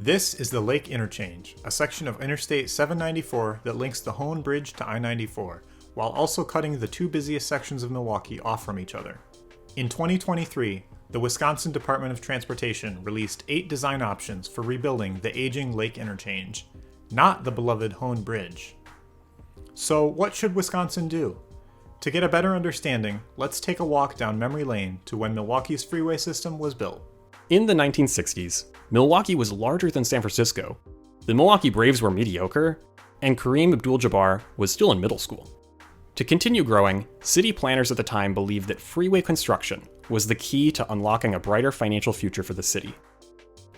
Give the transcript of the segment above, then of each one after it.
This is the Lake Interchange, a section of Interstate 794 that links the Hoan Bridge to I-94, while also cutting the two busiest sections of Milwaukee off from each other. In 2023, the Wisconsin Department of Transportation released 8 design options for rebuilding the aging Lake Interchange, not the beloved Hoan Bridge. So what should Wisconsin do? To get a better understanding, let's take a walk down memory lane to when Milwaukee's freeway system was built. In the 1960s, Milwaukee was larger than San Francisco, the Milwaukee Braves were mediocre, and Kareem Abdul-Jabbar was still in middle school. To continue growing, city planners at the time believed that freeway construction was the key to unlocking a brighter financial future for the city.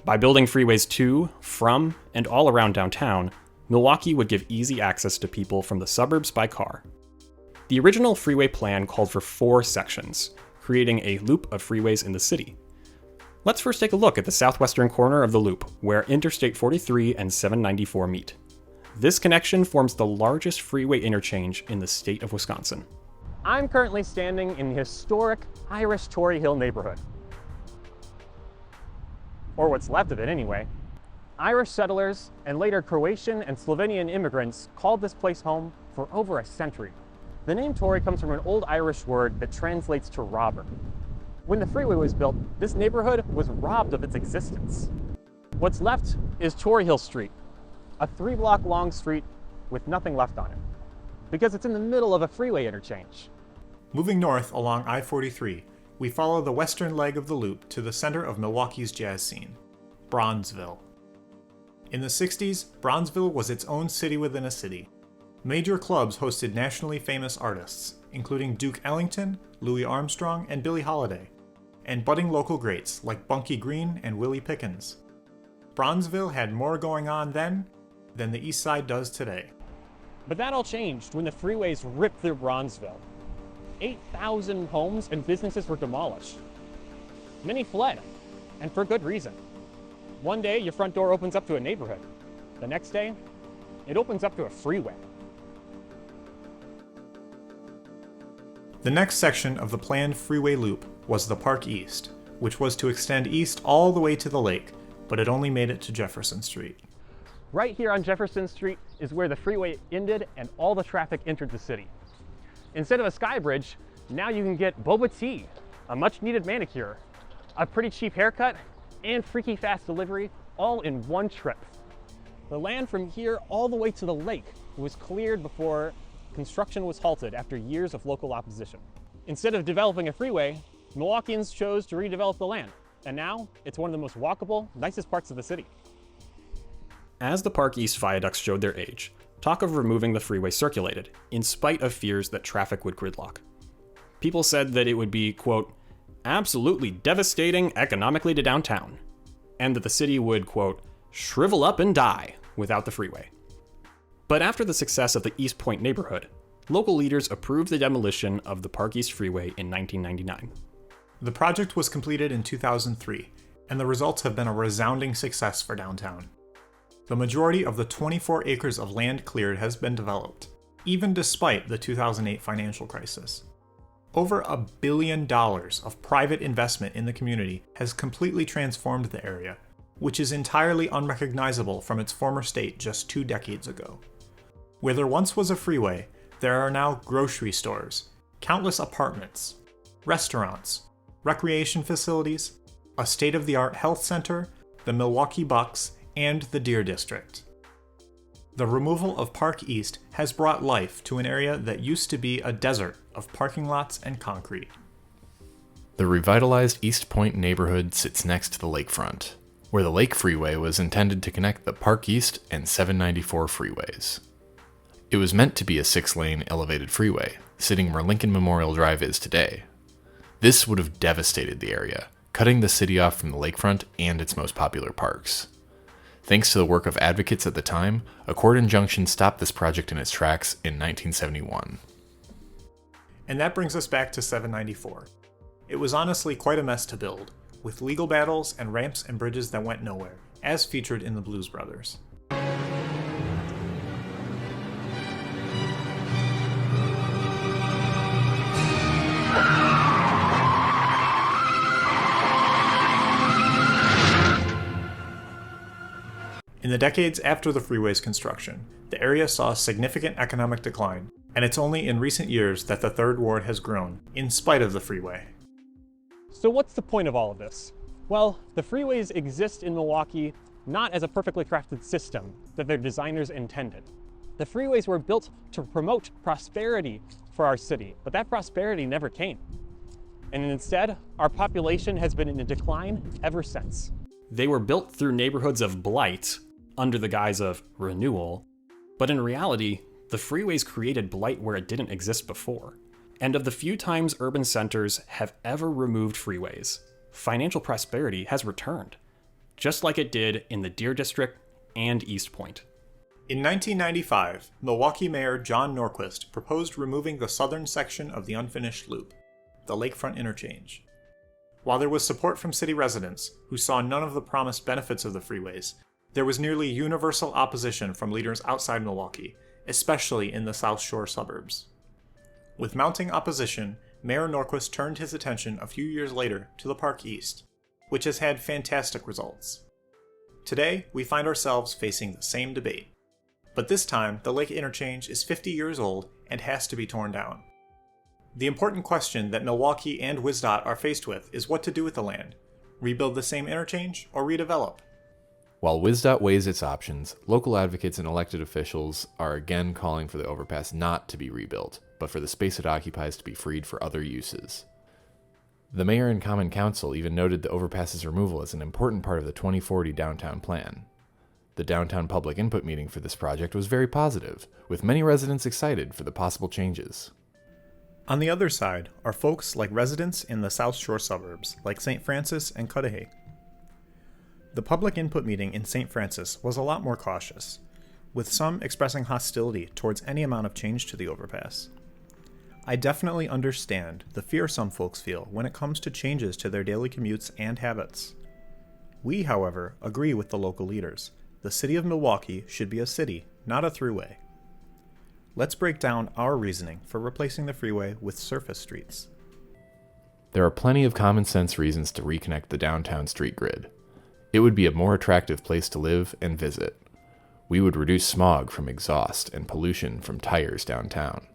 By building freeways to, from, and all around downtown, Milwaukee would give easy access to people from the suburbs by car. The original freeway plan called for 4 sections, creating a loop of freeways in the city. Let's first take a look at the southwestern corner of the loop, where Interstate 43 and 794 meet. This connection forms the largest freeway interchange in the state of Wisconsin. I'm currently standing in the historic Irish Torrey Hill neighborhood. Or what's left of it anyway. Irish settlers and later Croatian and Slovenian immigrants called this place home for over a century. The name Torrey comes from an old Irish word that translates to robber. When the freeway was built, this neighborhood was robbed of its existence. What's left is Torrey Hill Street, a 3-block long street with nothing left on it, because it's in the middle of a freeway interchange. Moving north along I-43, we follow the western leg of the loop to the center of Milwaukee's jazz scene, Bronzeville. In the 60s, Bronzeville was its own city within a city. Major clubs hosted nationally famous artists, including Duke Ellington, Louis Armstrong, and Billie Holiday, and budding local greats like Bunky Green and Willie Pickens. Bronzeville had more going on then than the East Side does today. But that all changed when the freeways ripped through Bronzeville. 8,000 homes and businesses were demolished. Many fled, and for good reason. One day, your front door opens up to a neighborhood. The next day, it opens up to a freeway. The next section of the planned freeway loop was the Park East, which was to extend east all the way to the lake, but it only made it to Jefferson Street. Right here on Jefferson Street is where the freeway ended and all the traffic entered the city. Instead of a sky bridge, now you can get boba tea, a much needed manicure, a pretty cheap haircut, and freaky fast delivery all in one trip. The land from here all the way to the lake was cleared before construction was halted after years of local opposition. Instead of developing a freeway, Milwaukeeans chose to redevelop the land, and now it's one of the most walkable, nicest parts of the city. As the Park East viaducts showed their age, talk of removing the freeway circulated, in spite of fears that traffic would gridlock. People said that it would be, quote, absolutely devastating economically to downtown, and that the city would, quote, shrivel up and die without the freeway. But after the success of the East Point neighborhood, local leaders approved the demolition of the Park East Freeway in 1999. The project was completed in 2003, and the results have been a resounding success for downtown. The majority of the 24 acres of land cleared has been developed, even despite the 2008 financial crisis. Over $1 billion of private investment in the community has completely transformed the area, which is entirely unrecognizable from its former state just 2 decades ago. Where there once was a freeway, there are now grocery stores, countless apartments, restaurants, recreation facilities, a state-of-the-art health center, the Milwaukee Bucks, and the Deer District. The removal of Park East has brought life to an area that used to be a desert of parking lots and concrete. The revitalized East Point neighborhood sits next to the lakefront, where the Lake Freeway was intended to connect the Park East and 794 freeways. It was meant to be a 6-lane elevated freeway, sitting where Lincoln Memorial Drive is today. This would have devastated the area, cutting the city off from the lakefront and its most popular parks. Thanks to the work of advocates at the time, a court injunction stopped this project in its tracks in 1971. And that brings us back to 794. It was honestly quite a mess to build, with legal battles and ramps and bridges that went nowhere, as featured in the Blues Brothers. In the decades after the freeway's construction, the area saw a significant economic decline, and it's only in recent years that the Third Ward has grown, in spite of the freeway. So what's the point of all of this? Well, the freeways exist in Milwaukee not as a perfectly crafted system that their designers intended. The freeways were built to promote prosperity for our city, but that prosperity never came. And instead, our population has been in a decline ever since. They were built through neighborhoods of blight under the guise of renewal, but in reality, the freeways created blight where it didn't exist before. And of the few times urban centers have ever removed freeways, financial prosperity has returned, just like it did in the Deer District and East Point. In 1995, Milwaukee Mayor John Norquist proposed removing the southern section of the unfinished loop, the Lakefront Interchange. While there was support from city residents, who saw none of the promised benefits of the freeways, there was nearly universal opposition from leaders outside Milwaukee, especially in the South Shore suburbs. With mounting opposition, Mayor Norquist turned his attention a few years later to the Park East, which has had fantastic results. Today, we find ourselves facing the same debate. But this time, the Lake Interchange is 50 years old and has to be torn down. The important question that Milwaukee and WIS-DOT are faced with is what to do with the land. Rebuild the same interchange or redevelop? While WIS-DOT weighs its options, local advocates and elected officials are again calling for the overpass not to be rebuilt, but for the space it occupies to be freed for other uses. The mayor and common council even noted the overpass's removal as an important part of the 2040 downtown plan. The downtown public input meeting for this project was very positive, with many residents excited for the possible changes. On the other side are folks like residents in the South Shore suburbs, like St. Francis and Cudahy. The public input meeting in St. Francis was a lot more cautious, with some expressing hostility towards any amount of change to the overpass. I definitely understand the fear some folks feel when it comes to changes to their daily commutes and habits. We, however, agree with the local leaders. The city of Milwaukee should be a city, not a throughway. Let's break down our reasoning for replacing the freeway with surface streets. There are plenty of common sense reasons to reconnect the downtown street grid. It would be a more attractive place to live and visit. We would reduce smog from exhaust and pollution from tires downtown.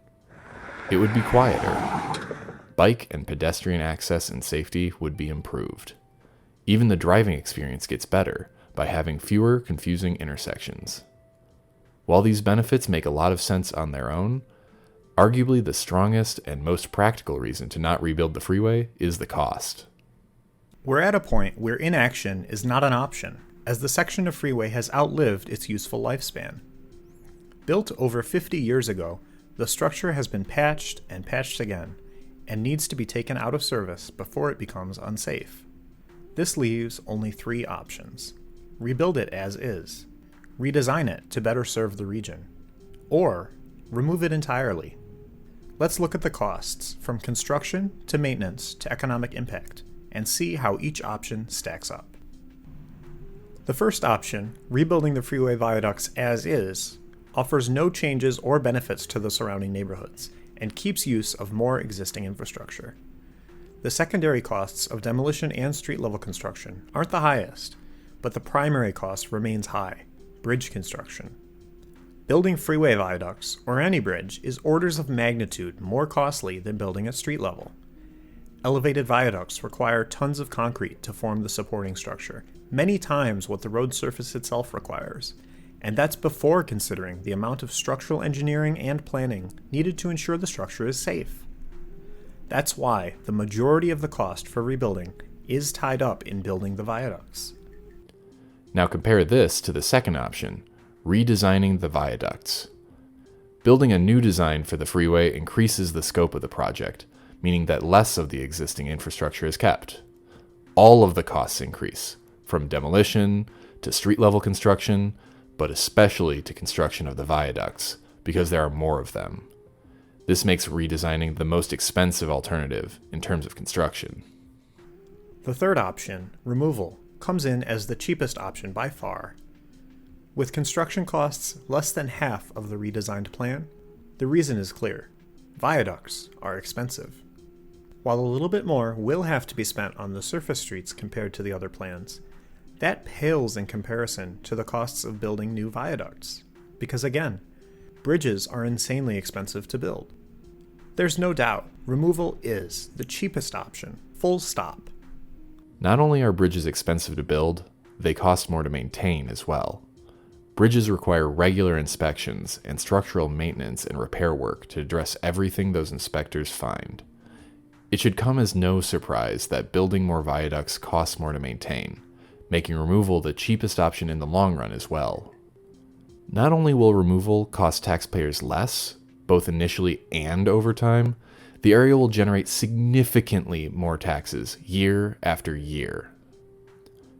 It would be quieter. Bike and pedestrian access and safety would be improved. Even the driving experience gets better by having fewer confusing intersections. While these benefits make a lot of sense on their own, arguably the strongest and most practical reason to not rebuild the freeway is the cost. We're at a point where inaction is not an option, as the section of freeway has outlived its useful lifespan. Built over 50 years ago, the structure has been patched and patched again, and needs to be taken out of service before it becomes unsafe. This leaves only 3 options. Rebuild it as is, redesign it to better serve the region, or remove it entirely. Let's look at the costs, from construction to maintenance to economic impact, and see how each option stacks up. The first option, rebuilding the freeway viaducts as is, offers no changes or benefits to the surrounding neighborhoods, and keeps use of more existing infrastructure. The secondary costs of demolition and street-level construction aren't the highest, but the primary cost remains high: bridge construction. Building freeway viaducts, or any bridge, is orders of magnitude more costly than building at street level. Elevated viaducts require tons of concrete to form the supporting structure, many times what the road surface itself requires, and that's before considering the amount of structural engineering and planning needed to ensure the structure is safe. That's why the majority of the cost for rebuilding is tied up in building the viaducts. Now compare this to the second option, redesigning the viaducts. Building a new design for the freeway increases the scope of the project, meaning that less of the existing infrastructure is kept. All of the costs increase, from demolition to street-level construction, but especially to construction of the viaducts, because there are more of them. This makes redesigning the most expensive alternative in terms of construction. The third option, removal, comes in as the cheapest option by far. With construction costs less than half of the redesigned plan, the reason is clear: viaducts are expensive. While a little bit more will have to be spent on the surface streets compared to the other plans, That pales in comparison to the costs of building new viaducts. Because again, bridges are insanely expensive to build. There's no doubt, removal is the cheapest option, full stop. Not only are bridges expensive to build, they cost more to maintain as well. Bridges require regular inspections and structural maintenance and repair work to address everything those inspectors find. It should come as no surprise that building more viaducts costs more to maintain, making removal the cheapest option in the long run as well. Not only will removal cost taxpayers less, both initially and over time, the area will generate significantly more taxes year after year.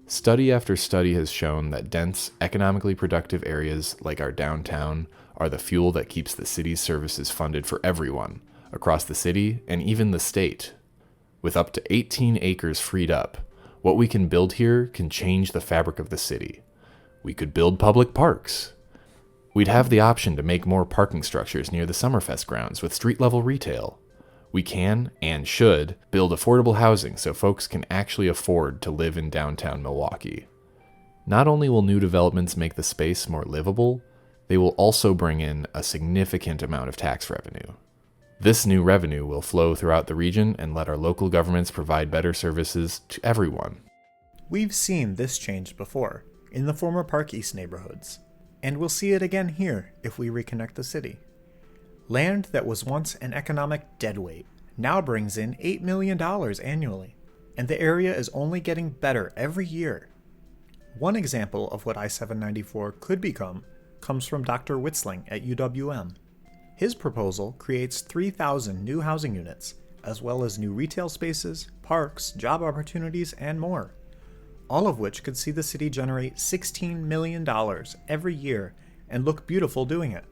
Study after study has shown that dense, economically productive areas like our downtown are the fuel that keeps the city's services funded for everyone, across the city and even the state. With up to 18 acres freed up, what we can build here can change the fabric of the city. We could build public parks. We'd have the option to make more parking structures near the Summerfest grounds with street-level retail. We can, and should, build affordable housing so folks can actually afford to live in downtown Milwaukee. Not only will new developments make the space more livable, they will also bring in a significant amount of tax revenue. This new revenue will flow throughout the region and let our local governments provide better services to everyone. We've seen this change before, in the former Park East neighborhoods, and we'll see it again here if we reconnect the city. Land that was once an economic deadweight now brings in $8 million annually, and the area is only getting better every year. One example of what I-794 could become comes from Dr. Witzling at UWM. His proposal creates 3,000 new housing units, as well as new retail spaces, parks, job opportunities, and more, all of which could see the city generate $16 million every year and look beautiful doing it.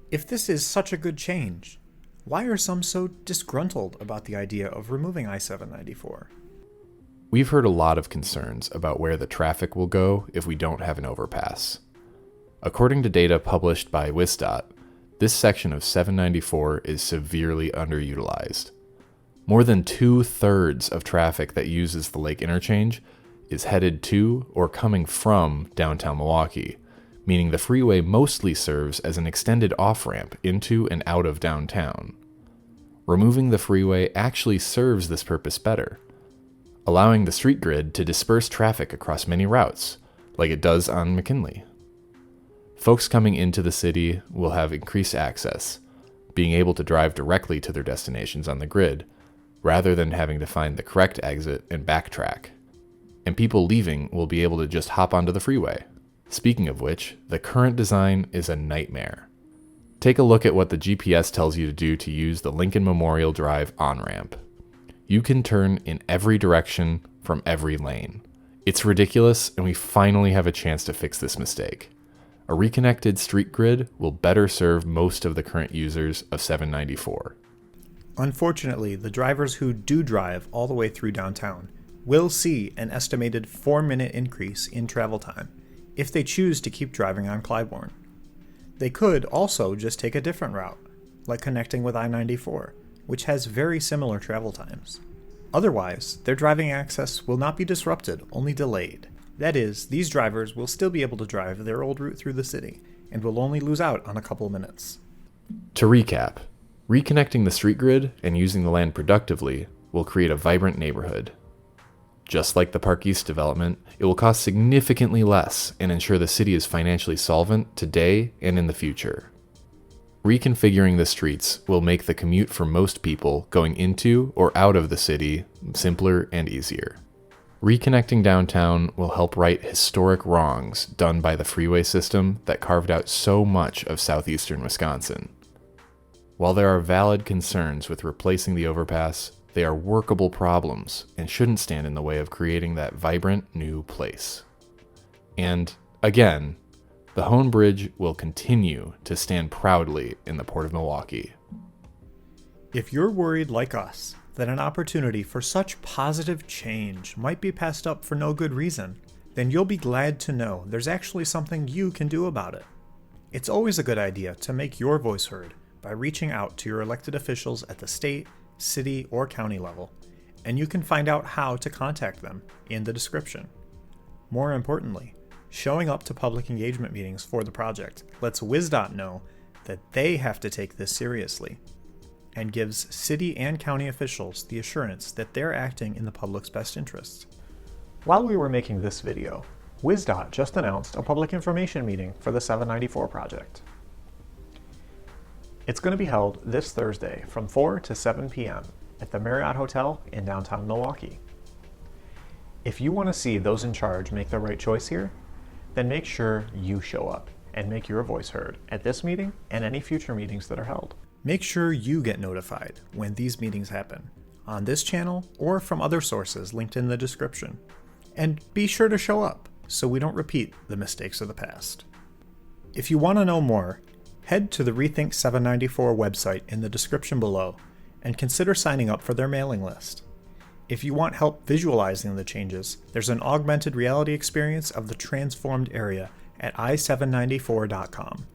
If this is such a good change, why are some so disgruntled about the idea of removing I-794? We've heard a lot of concerns about where the traffic will go if we don't have an overpass. According to data published by WIS-DOT, this section of 794 is severely underutilized. More than 2/3 of traffic that uses the Lake Interchange is headed to or coming from downtown Milwaukee, meaning the freeway mostly serves as an extended off-ramp into and out of downtown. Removing the freeway actually serves this purpose better, allowing the street grid to disperse traffic across many routes, like it does on McKinley. Folks coming into the city will have increased access, being able to drive directly to their destinations on the grid, rather than having to find the correct exit and backtrack. And people leaving will be able to just hop onto the freeway. Speaking of which, the current design is a nightmare. Take a look at what the GPS tells you to do to use the Lincoln Memorial Drive on-ramp. You can turn in every direction from every lane. It's ridiculous, and we finally have a chance to fix this mistake. A reconnected street grid will better serve most of the current users of 794. Unfortunately, the drivers who do drive all the way through downtown will see an estimated 4-minute increase in travel time if they choose to keep driving on Clybourne. They could also just take a different route, like connecting with I-94, which has very similar travel times. Otherwise, their driving access will not be disrupted, only delayed. That is, these drivers will still be able to drive their old route through the city, and will only lose out on a couple minutes. To recap, reconnecting the street grid and using the land productively will create a vibrant neighborhood. Just like the Park East development, it will cost significantly less and ensure the city is financially solvent today and in the future. Reconfiguring the streets will make the commute for most people going into or out of the city simpler and easier. Reconnecting downtown will help right historic wrongs done by the freeway system that carved out so much of southeastern Wisconsin. While there are valid concerns with replacing the overpass, they are workable problems and shouldn't stand in the way of creating that vibrant new place. And, again, the Hone Bridge will continue to stand proudly in the Port of Milwaukee. If you're worried like us that an opportunity for such positive change might be passed up for no good reason, then you'll be glad to know there's actually something you can do about it. It's always a good idea to make your voice heard by reaching out to your elected officials at the state, city, or county level, and you can find out how to contact them in the description. More importantly, showing up to public engagement meetings for the project lets WIS-DOT know that they have to take this seriously, and gives city and county officials the assurance that they're acting in the public's best interests. While we were making this video, WIS-DOT just announced a public information meeting for the 794 project. It's going to be held this Thursday from 4 to 7 p.m. at the Marriott Hotel in downtown Milwaukee. If you want to see those in charge make the right choice here, then make sure you show up and make your voice heard at this meeting and any future meetings that are held. Make sure you get notified when these meetings happen, on this channel or from other sources linked in the description. And be sure to show up so we don't repeat the mistakes of the past. If you want to know more, head to the Rethink 794 website in the description below and consider signing up for their mailing list. If you want help visualizing the changes, there's an augmented reality experience of the transformed area at i794.com.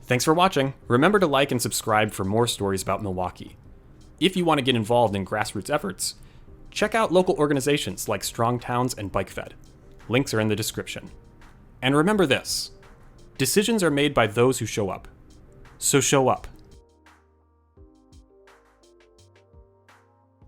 Thanks for watching. Remember to like and subscribe for more stories about Milwaukee. If you want to get involved in grassroots efforts, check out local organizations like Strong Towns and BikeFed. Links are in the description. And remember this: decisions are made by those who show up. So show up.